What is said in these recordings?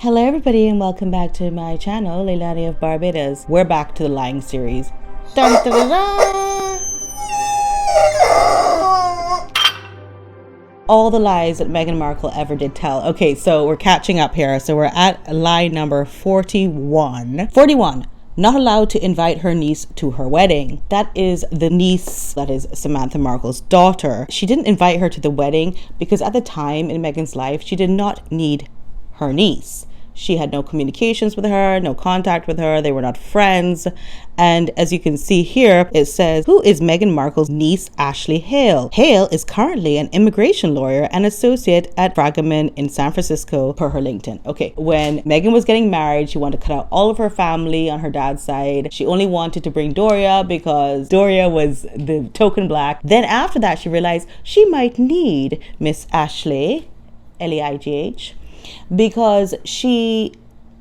Hello everybody and welcome back to my channel, Leilani of Barbados. We're back to the lying series. Dun, dun, dun, dun. All the lies that Meghan Markle ever did tell. Okay, so we're catching up here. So we're at lie number 41. 41. Not allowed to invite her niece to her wedding. That is the niece, that is Samantha Markle's daughter. She didn't invite her to the wedding because at the time in Meghan's life, she did not need her niece. She had no communications with her, no contact with her. They were not friends. And as you can see here, it says, who is Meghan Markle's niece, Ashley Hale? Hale is currently an immigration lawyer and associate at Braggaman in San Francisco, per her LinkedIn. Okay, when Meghan was getting married, she wanted to cut out all of her family on her dad's side. She only wanted to bring Doria because Doria was the token black. Then after that, she realized she might need Miss Ashley, Leigh, because she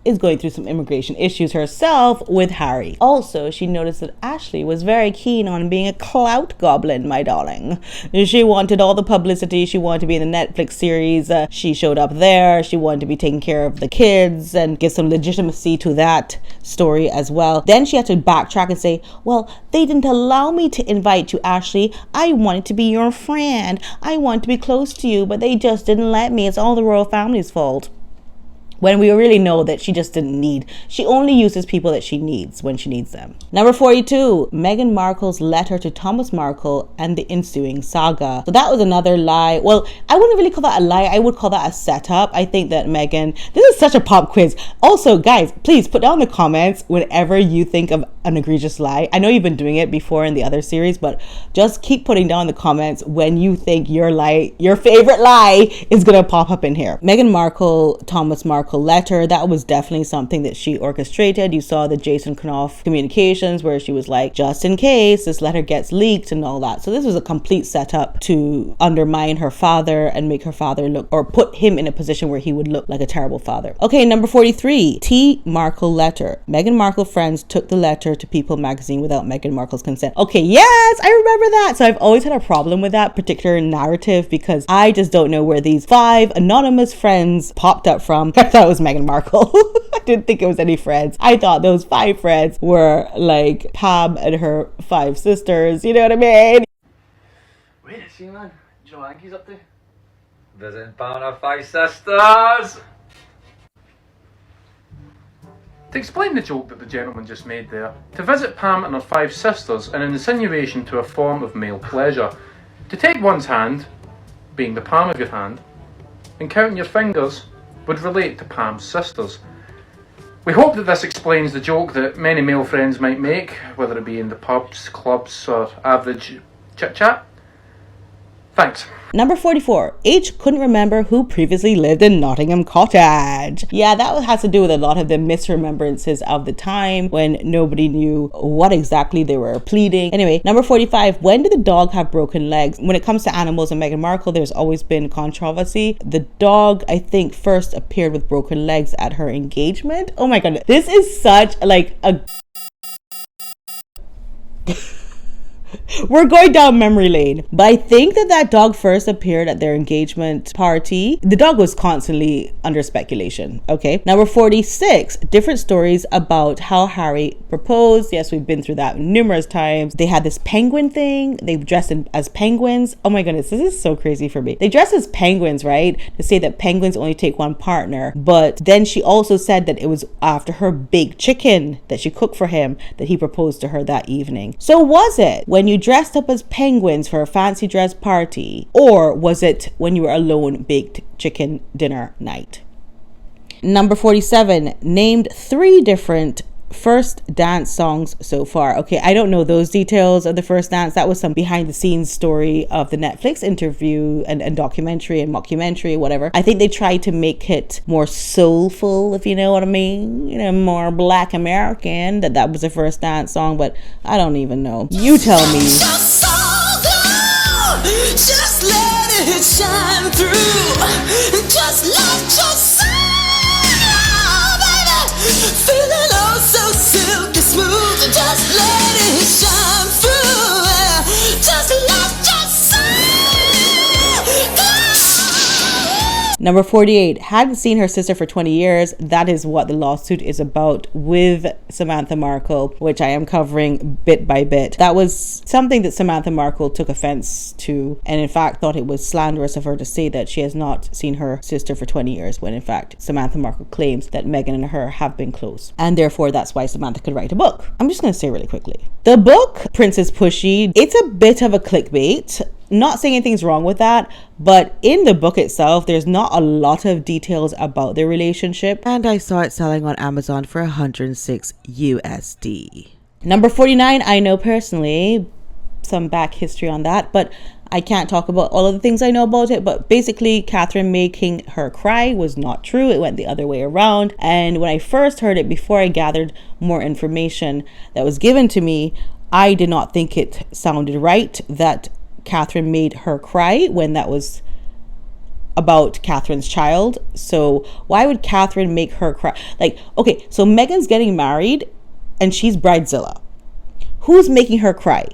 is going through some immigration issues herself with Harry. Also, she noticed that Ashley was very keen on being a clout goblin, my darling. She wanted all the publicity. She wanted to be in the Netflix series. She showed up there. She wanted to be taking care of the kids and give some legitimacy to that story as well. Then she had to backtrack and say, well, they didn't allow me to invite you, Ashley. I wanted to be your friend. I wanted to be close to you, but they just didn't let me. It's all the royal family's fault. When we really know that she just didn't need, she only uses people that she needs when she needs them. Number 42, Meghan Markle's letter to Thomas Markle and the ensuing saga. So that was another lie. Well, I wouldn't really call that a lie. I would call that a setup. I think that Meghan, this is such a pop quiz. Also, guys, please put down in the comments whenever you think of an egregious lie. I know you've been doing it before in the other series, but just keep putting down in the comments when you think your lie, your favorite lie is gonna pop up in here. Meghan Markle, Thomas Markle letter, that was definitely something that she orchestrated. You saw the Jason Knopf communications where she was like, just in case this letter gets leaked and all that. So this was a complete setup to undermine her father and make her father look, or put him in a position where he would look like a terrible father. Okay, number 43, T. Markle letter. Meghan Markle friends took the letter to People magazine without Meghan Markle's consent. Okay, yes, I remember that. So I've always had a problem with that particular narrative because I just don't know where these 5 anonymous friends popped up from. I thought it was Meghan Markle. I didn't think it was any friends. I thought those 5 friends were like Pam and her 5 sisters. You know what I mean? Wait a second, man. Do you know what Anky's up to? Visiting Pam and her 5 sisters! To explain the joke that the gentleman just made there, to visit Pam and her 5 sisters an insinuation to a form of male pleasure. To take one's hand, being the palm of your hand, and counting your fingers would relate to Pam's sisters. We hope that this explains the joke that many male friends might make, whether it be in the pubs, clubs, or average chit-chat. Thanks. Number 44, H couldn't remember who previously lived in Nottingham Cottage. Yeah, that has to do with a lot of the misremembrances of the time when nobody knew what exactly they were pleading. Anyway, number 45, when did the dog have broken legs? When it comes to animals and Meghan Markle, there's always been controversy. The dog, I think, first appeared with broken legs at her engagement. Oh my god, this is such like a... We're going down memory lane, but I think that dog first appeared at their engagement party. The dog was constantly under speculation. Okay, number 46, different stories about how Harry proposed. Yes, we've been through that numerous times. They had this penguin thing. They dressed as penguins. Oh my goodness, this is so crazy for me. They dressed as penguins, right, to say that penguins only take one partner. But then she also said that it was after her big chicken that she cooked for him that he proposed to her that evening. So was it when you dressed up as penguins for a fancy dress party, or was it when you were alone baked chicken dinner night? Number 47, named 3 different first dance songs so far. Okay, I don't know those details of the first dance. That was some behind the scenes story of the Netflix interview and documentary and mockumentary, whatever. I think they tried to make it more soulful, if you know what I mean, you know, more Black American, that was the first dance song, but I don't even know. You tell me. Just let it shine through. Just let yourself, baby, feeling oh so silky smooth. Just let it shine through. Just let yourself go. Number 48, hadn't seen her sister for 20 years. That is what the lawsuit is about with Samantha Markle, which I am covering bit by bit. That was something that Samantha Markle took offense to, and in fact thought it was slanderous of her to say that she has not seen her sister for 20 years, when in fact Samantha Markle claims that Meghan and her have been close. And therefore that's why Samantha could write a book. I'm just going to say really quickly. The book, Princess Pushy, it's a bit of a clickbait. Not saying anything's wrong with that, but in the book itself, there's not a lot of details about their relationship. And I saw it selling on Amazon for 106 USD. Number 49, I know personally, some back history on that, but I can't talk about all of the things I know about it. But basically, Catherine making her cry was not true. It went the other way around. And when I first heard it, before I gathered more information that was given to me, I did not think it sounded right that Catherine made her cry when that was about Catherine's child. So why would Catherine make her cry? Like, okay, so Meghan's getting married and she's bridezilla. Who's making her cry?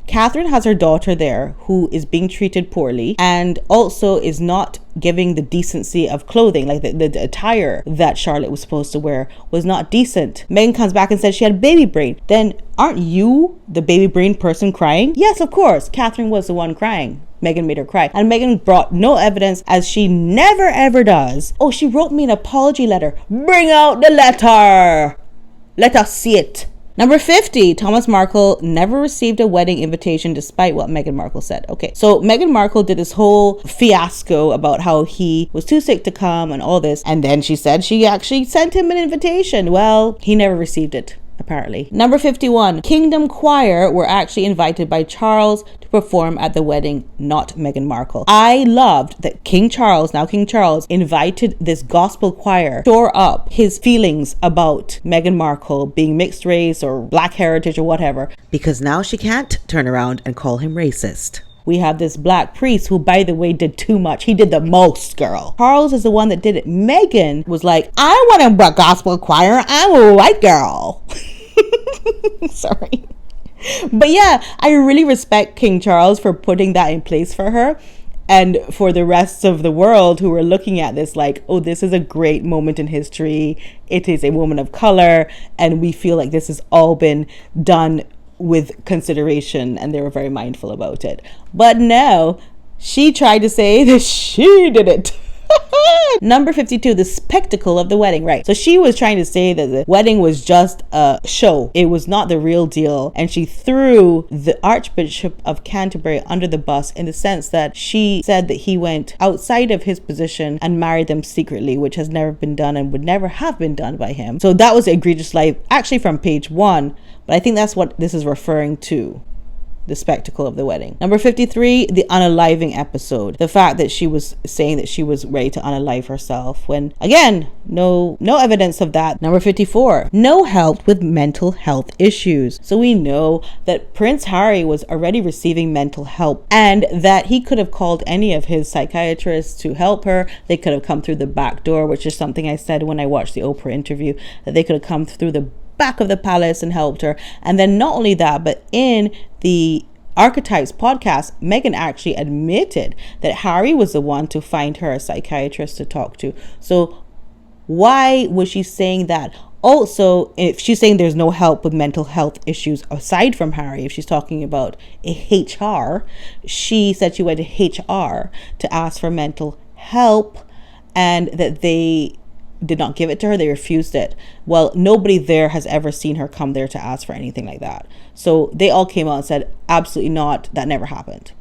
Catherine has her daughter there who is being treated poorly and also is not giving the decency of clothing. Like the attire that Charlotte was supposed to wear was not decent. Meghan comes back and says she had baby brain. Then aren't you the baby brain person crying? Yes, of course. Catherine was the one crying. Meghan made her cry. And Meghan brought no evidence, as she never ever does. Oh, she wrote me an apology letter. Bring out the letter. Let us see it. Number 50, Thomas Markle never received a wedding invitation despite what Meghan Markle said. Okay, so Meghan Markle did this whole fiasco about how he was too sick to come and all this. And then she said she actually sent him an invitation. Well, he never received it, apparently. Number 51, Kingdom Choir were actually invited by Charles to perform at the wedding, not Meghan Markle. I loved that King Charles invited this gospel choir to shore up his feelings about Meghan Markle being mixed race or black heritage or whatever, because now she can't turn around and call him racist. We have this black priest who, by the way, did too much. He did the most, girl. Charles is the one that did it. Meghan was like, I want a gospel choir. I'm a white girl. Sorry. But yeah, I really respect King Charles for putting that in place for her. And for the rest of the world who are looking at this like, oh, this is a great moment in history. It is a woman of color. And we feel like this has all been done with consideration, and they were very mindful about it. But no, she tried to say that she did it. Number 52, the spectacle of the wedding. Right, so she was trying to say that the wedding was just a show. It was not the real deal, and she threw the Archbishop of Canterbury under the bus in the sense that she said that he went outside of his position and married them secretly, which has never been done and would never have been done by him. So that was egregious lie, actually from page 1, but I think that's what this is referring to. The spectacle of the wedding. Number 53, the unaliving episode. The fact that she was saying that she was ready to unalive herself when, again, no evidence of that. Number 54, no help with mental health issues. So we know that Prince Harry was already receiving mental help and that he could have called any of his psychiatrists to help her. They could have come through the back door, which is something I said when I watched the Oprah interview, that they could have come through the back of the palace and helped her. And then not only that, but in the Archetypes podcast, Meghan actually admitted that Harry was the one to find her a psychiatrist to talk to. So why was she saying that? Also, if she's saying there's no help with mental health issues aside from Harry, if she's talking about a HR, she said she went to HR to ask for mental help and that they did not give it to her. They refused it. Well, nobody there has ever seen her come there to ask for anything like that. So they all came out and said, absolutely not. That never happened.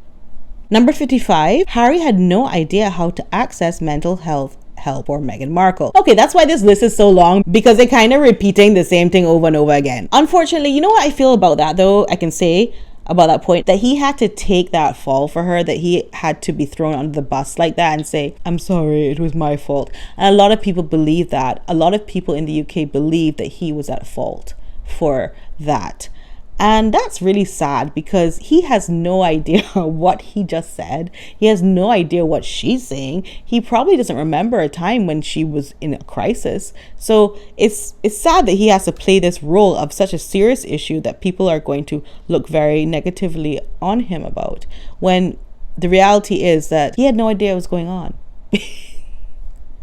Number 55, Harry had no idea how to access mental health help or Meghan Markle. Okay, that's why this list is so long, because they're kind of repeating the same thing over and over again. Unfortunately, you know what I feel about that though? I can say about that point that he had to take that fall for her, that he had to be thrown under the bus like that and say, I'm sorry, it was my fault. And a lot of people believe that. A lot of people in the UK believe that he was at fault for that. And that's really sad because he has no idea what he just said. He has no idea what she's saying. He probably doesn't remember a time when she was in a crisis. So it's sad that he has to play this role of such a serious issue that people are going to look very negatively on him about, when the reality is that he had no idea what was going on.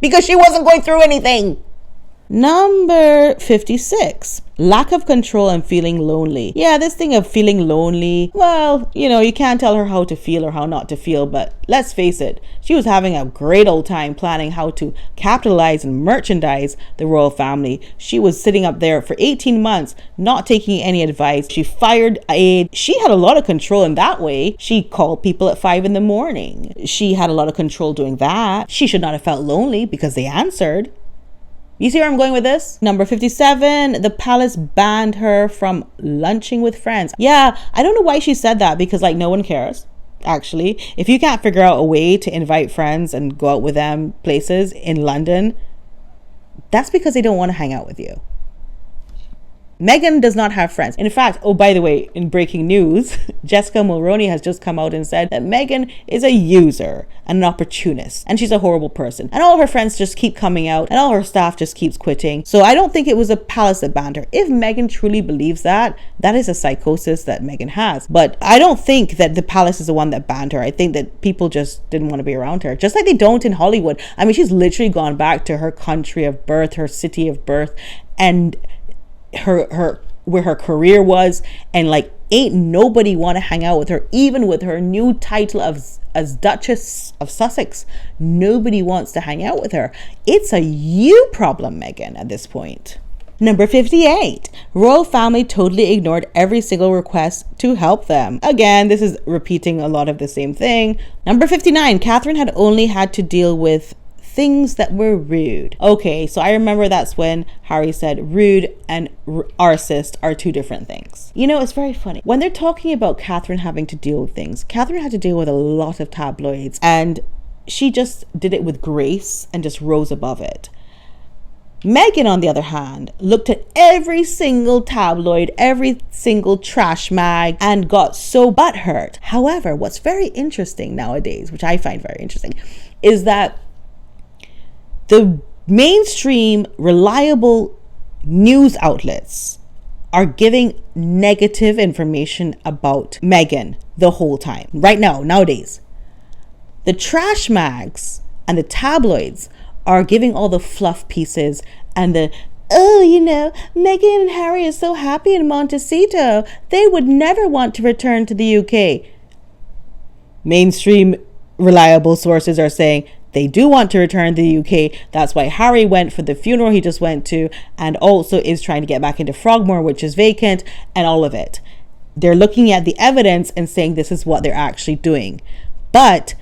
because she wasn't going through anything. Number 56, lack of control and feeling lonely. Yeah, this thing of feeling lonely, well, you can't tell her how to feel or how not to feel, but let's face it, she was having a great old time planning how to capitalize and merchandise the royal family. She was sitting up there for 18 months, not taking any advice. She fired aid. She had a lot of control in that way. She called people at 5 a.m. She had a lot of control doing that. She should not have felt lonely because they answered. You see where I'm going with this? Number 57, the palace banned her from lunching with friends. Yeah, I don't know why she said that, because no one cares. Actually, if you can't figure out a way to invite friends and go out with them places in London, that's because they don't want to hang out with you. Meghan does not have friends. In fact, oh, by the way, in breaking news, Jessica Mulroney has just come out and said that Meghan is a user and an opportunist, and she's a horrible person. And all her friends just keep coming out, and all her staff just keeps quitting. So I don't think it was a palace that banned her. If Meghan truly believes that, that is a psychosis that Meghan has. But I don't think that the palace is the one that banned her. I think that people just didn't want to be around her, just like they don't in Hollywood. I mean, she's literally gone back to her country of birth, her city of birth, and her where her career was, and ain't nobody want to hang out with her, even with her new title as Duchess of Sussex. Nobody wants to hang out with her. It's a you problem, Meghan, at this point. Number 58, royal family totally ignored every single request to help them. Again, this is repeating a lot of the same thing. Number 59, Catherine had only had to deal with things that were rude. Okay, so I remember that's when Harry said rude and racist are two different things. It's very funny. When they're talking about Catherine having to deal with things, Catherine had to deal with a lot of tabloids, and she just did it with grace and just rose above it. Meghan, on the other hand, looked at every single tabloid, every single trash mag, and got so butthurt. However, what's very interesting nowadays, which I find very interesting, is that the mainstream, reliable news outlets are giving negative information about Meghan the whole time. Right now, nowadays. The trash mags and the tabloids are giving all the fluff pieces and the, Meghan and Harry are so happy in Montecito. They would never want to return to the UK. Mainstream, reliable sources are saying they do want to return to the UK. That's why Harry went for the funeral he just went to, and also is trying to get back into Frogmore, which is vacant, and all of it. They're looking at the evidence and saying this is what they're actually doing. But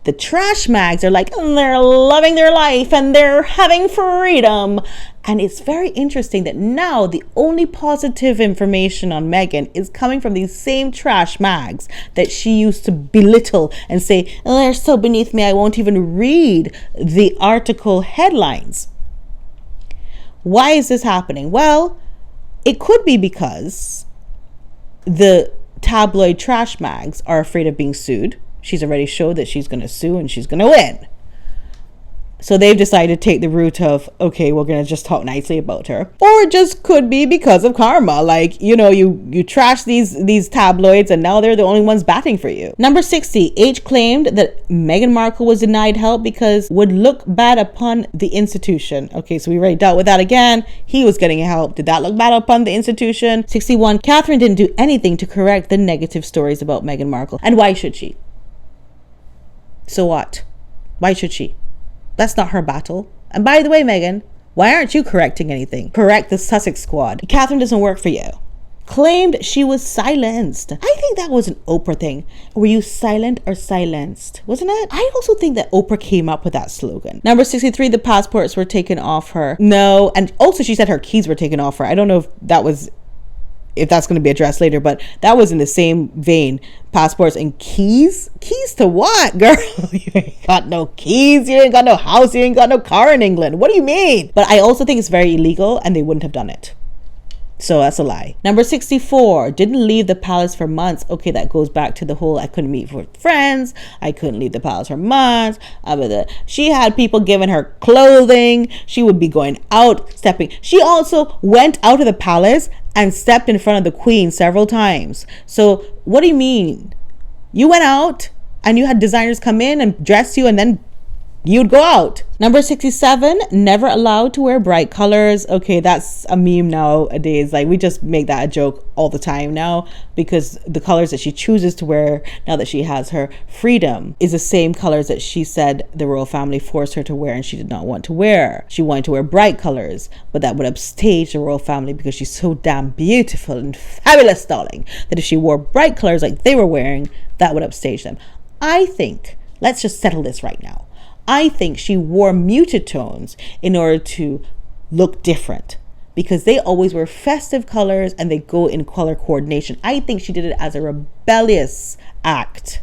the trash mags are they're loving their life and they're having freedom. And it's very interesting that now the only positive information on Meghan is coming from these same trash mags that she used to belittle and say, they're so beneath me, I won't even read the article headlines. Why is this happening? Well, it could be because the tabloid trash mags are afraid of being sued. She's already showed that she's going to sue and she's going to win. So they've decided to take the route of, okay, we're going to just talk nicely about her. Or it just could be because of karma. You trash these tabloids and now they're the only ones batting for you. Number 60, H claimed that Meghan Markle was denied help because would look bad upon the institution. Okay, so we already dealt with that again. He was getting help. Did that look bad upon the institution? 61, Catherine didn't do anything to correct the negative stories about Meghan Markle. And why should she? So what? Why should she? That's not her battle. And by the way, Meghan, why aren't you correcting anything? Correct the Sussex squad. Catherine doesn't work for you. Claimed she was silenced. I think that was an Oprah thing. Were you silent or silenced? Wasn't it? I also think that Oprah came up with that slogan. Number 63, the passports were taken off her. No. And also she said her keys were taken off her. I don't know if that's going to be addressed later, but that was in the same vein. Passports and keys? Keys to what, girl? You ain't got no keys, you ain't got no house, you ain't got no car in England. What do you mean? But I also think it's very illegal and they wouldn't have done it. So that's a lie. Number 64, didn't leave the palace for months. Okay, that goes back to the whole I couldn't meet with friends, I couldn't leave the palace for months. She had people giving her clothing. She would be going out, stepping. She also went out of the palace and stepped in front of the Queen several times. So what do you mean? You went out and you had designers come in and dress you and then you'd go out. Number 67, never allowed to wear bright colors. Okay, that's a meme nowadays. Like, we just make that a joke all the time now, because the colors that she chooses to wear now that she has her freedom is the same colors that she said the royal family forced her to wear and she did not want to wear. She wanted to wear bright colors, but that would upstage the royal family because she's so damn beautiful and fabulous, darling, that if she wore bright colors like they were wearing, that would upstage them. I think, let's just settle this right now. I think she wore muted tones in order to look different, because they always wear festive colors and they go in color coordination. I think she did it as a rebellious act.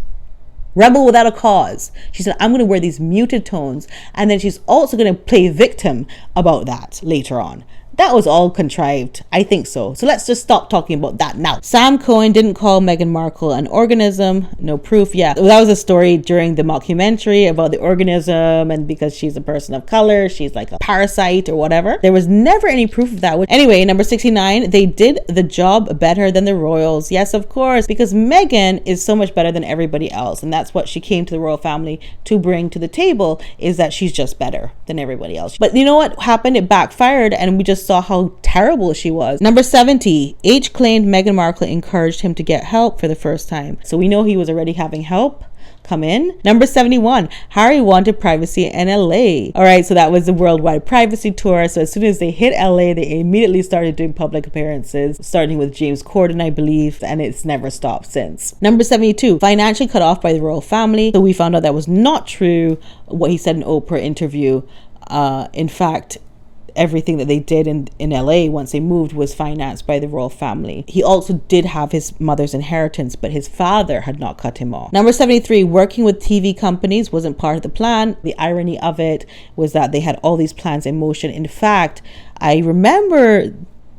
Rebel without a cause. She said, I'm going to wear these muted tones. And then she's also going to play victim about that later on. That was all contrived. I think so. So let's just stop talking about that now. Sam Cohen didn't call Meghan Markle an organism. No proof. Yeah, that was a story during the mockumentary about the organism, and because she's a person of color, she's like a parasite or whatever. There was never any proof of that. Anyway, number 69, they did the job better than the royals. Yes, of course, because Meghan is so much better than everybody else. And that's what she came to the royal family to bring to the table, is that she's just better than everybody else. But you know what happened? It backfired, and we just saw how terrible she was. Number 70, H claimed Meghan Markle encouraged him to get help for the first time. So we know he was already having help come in. Number 71, Harry wanted privacy in LA. All right, so that was the worldwide privacy tour. So as soon as they hit LA, they immediately started doing public appearances, starting with James Corden, I believe, and it's never stopped since. Number 72, financially cut off by the royal family. So we found out that was not true, what he said in Oprah interview. In fact, everything that they did in LA once they moved was financed by the royal family. He also did have his mother's inheritance, but his father had not cut him off. Number 73, working with TV companies wasn't part of the plan. The irony of it was that they had all these plans in motion. In fact, I remember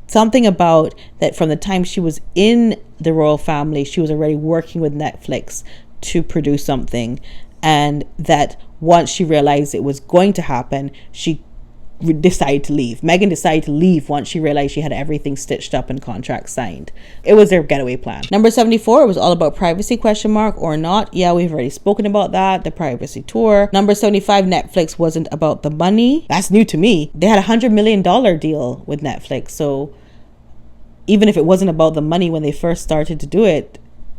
something about that from the time she was in the royal family, she was already working with Netflix to produce something, and that once she realized it was going to happen, she decided to leave. Meghan decided to leave once she realized she had everything stitched up and contracts signed. It was their getaway plan. Number 74, it was all about privacy, or not. Yeah, we've already spoken about that, the privacy tour. Number 75, Netflix wasn't about the money. That's new to me. They had $100 million deal with Netflix. So even if it wasn't about the money when they first started to do it,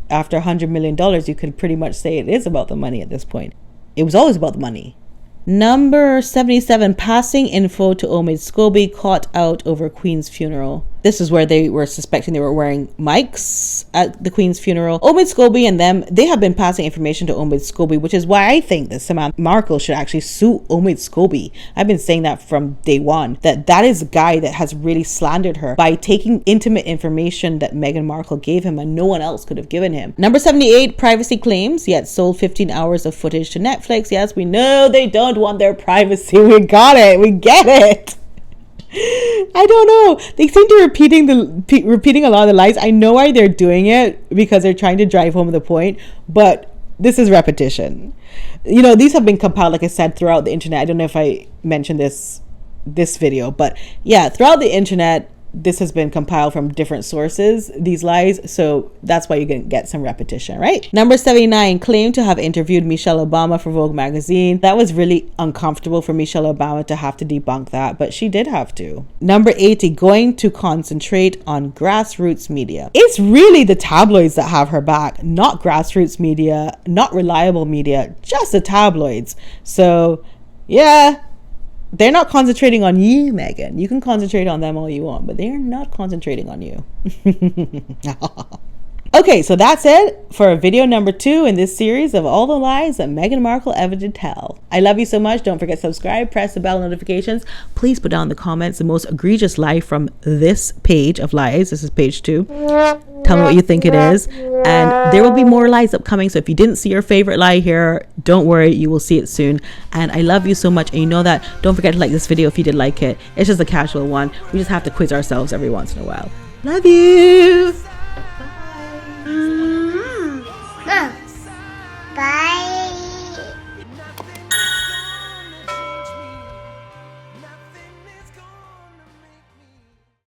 after $100 million, you could pretty much say it is about the money at this point. It was always about the money. Number 77, passing info to Omid Scobie caught out over Queen's funeral. This is where they were suspecting they were wearing mics at the Queen's funeral. Omid Scobie and them, they have been passing information to Omid Scobie, which is why I think that Samantha Markle should actually sue Omid Scobie. I've been saying that from day one, that is a guy that has really slandered her by taking intimate information that Meghan Markle gave him and no one else could have given him. Number 78, privacy claims, yet sold 15 hours of footage to Netflix. Yes, we know they don't want their privacy. We got it. We get it. I don't know. They seem to repeating a lot of the lies. I know why they're doing it, because they're trying to drive home the point, but this is repetition. You know, these have been compiled, like I said, throughout the internet. I don't know if I mentioned this video, but yeah, throughout the internet, this has been compiled from different sources, these lies. So that's why you're going to get some repetition, right? Number 79, claimed to have interviewed Michelle Obama for Vogue magazine. That was really uncomfortable for Michelle Obama to have to debunk that, but she did have to. Number 80, going to concentrate on grassroots media. It's really the tabloids that have her back, not grassroots media, not reliable media, just the tabloids. So yeah, they're not concentrating on you, Meghan. You can concentrate on them all you want, but they're not concentrating on you. Okay, so that's it for video number 2 in this series of all the lies that Meghan Markle ever did tell. I love you so much. Don't forget to subscribe, press the bell notifications. Please put down in the comments the most egregious lie from this page of lies. This is page 2. Tell me what you think it is. And there will be more lies upcoming. So if you didn't see your favorite lie here, don't worry, you will see it soon. And I love you so much. And you know that. Don't forget to like this video if you did like it. It's just a casual one. We just have to quiz ourselves every once in a while. Love you.